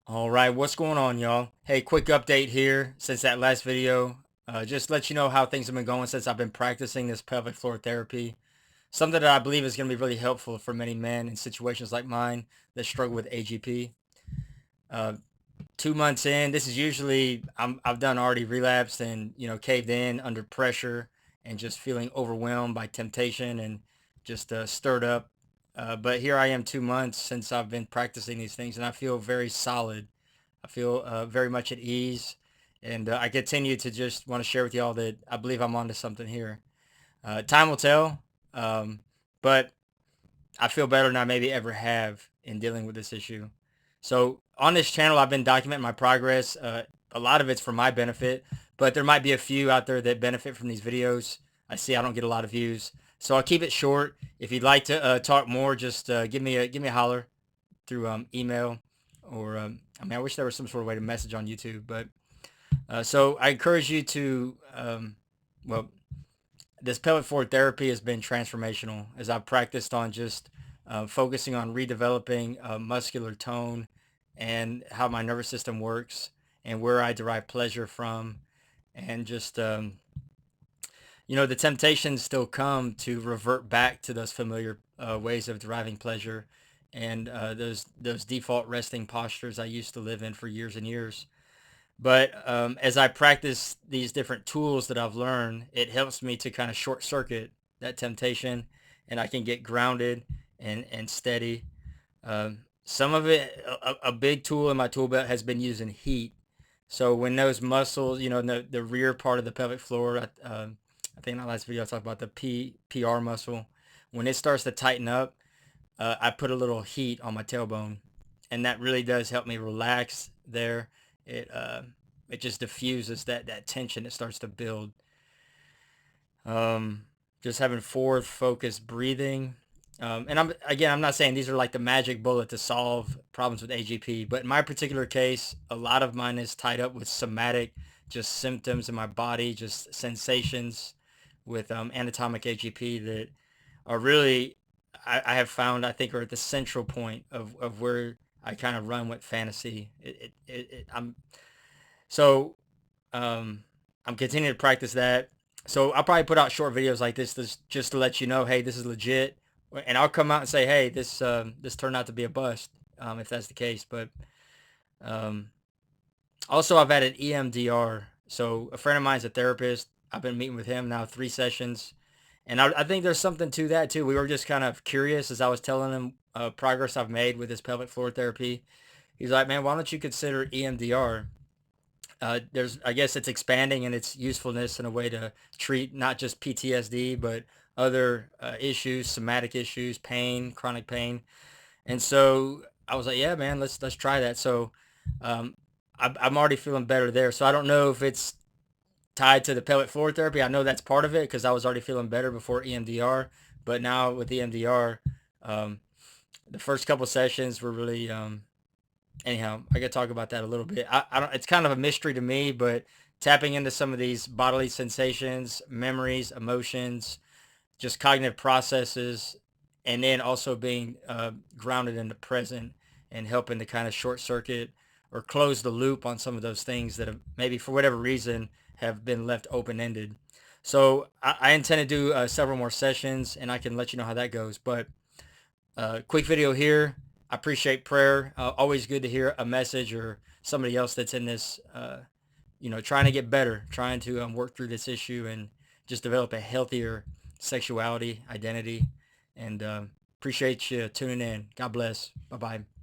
All right, what's going on, y'all? Hey, quick update here since that last video. Just let you know how things have been going since I've been practicing this pelvic floor therapy. Something that I believe is going to be really helpful for many men in situations like mine that struggle with AGP. Uh, 2 months in, this is usually I've done already relapsed and caved in under pressure and just feeling overwhelmed by temptation and just stirred up. But here I am 2 months since I've been practicing these things, and I feel very solid. I feel very much at ease, and I continue to just want to share with y'all that I believe I'm onto something here. Time will tell, um, but I feel better than I maybe ever have in dealing with this issue. So on this channel, I've been documenting my progress. A lot of it's for my benefit, but there might be a few out there that benefit from these videos. I see I don't get a lot of views, so I'll keep it short. If you'd like to talk more, just give me a holler through email, or I mean, I wish there was some sort of way to message on YouTube, but so I encourage you to well, this pelvic floor therapy has been transformational as I've practiced on just focusing on redeveloping muscular tone and how my nervous system works and where I derive pleasure from, and just the temptations still come to revert back to those familiar ways of deriving pleasure and those default resting postures I used to live in for years and years. But as I practice these different tools that I've learned, it helps me to kind of short circuit that temptation, and I can get grounded and steady. Some of it, a big tool in my tool belt has been using heat. So when those muscles, the rear part of the pelvic floor, I think in my last video I talked about the PR muscle. When it starts to tighten up, I put a little heat on my tailbone, and that really does help me relax there. It it just diffuses that tension that starts to build. Just having forward focused breathing. And I'm not saying these are like the magic bullet to solve problems with AGP, but in my particular case, a lot of mine is tied up with somatic, just symptoms in my body, just sensations with anatomic AGP that are really, I have found, I think, are at the central point of where I kind of run with fantasy. So um, I'm continuing to practice that. So I'll probably put out short videos like this just to let you know, hey, this is legit. And I'll come out and say, hey, this turned out to be a bust, if that's the case. But um, also I've added EMDR. So a friend of mine is a therapist. I've been meeting with him now 3 sessions. And I think there's something to that too. We were just kind of curious as I was telling him progress I've made with this pelvic floor therapy. He's like, man, why don't you consider EMDR? I guess it's expanding in its usefulness in a way to treat not just PTSD, but other issues, somatic issues, pain, chronic pain. And so I was like, yeah, man, let's try that. So um, I'm already feeling better there. So I don't know if it's tied to the pelvic floor therapy. I know that's part of it because I was already feeling better before EMDR. But now with EMDR, um, the first couple sessions were really anyhow, I could talk about that a little bit. I don't. It's kind of a mystery to me, but tapping into some of these bodily sensations, memories, emotions, just cognitive processes, and then also being grounded in the present and helping to kind of short circuit or close the loop on some of those things that have maybe for whatever reason have been left open ended. So I intend to do several more sessions, and I can let you know how that goes. But quick video here. I appreciate prayer. Always good to hear a message or somebody else that's in this, trying to get better, trying to work through this issue and just develop a healthier sexuality, identity. And appreciate you tuning in. God bless. Bye-bye.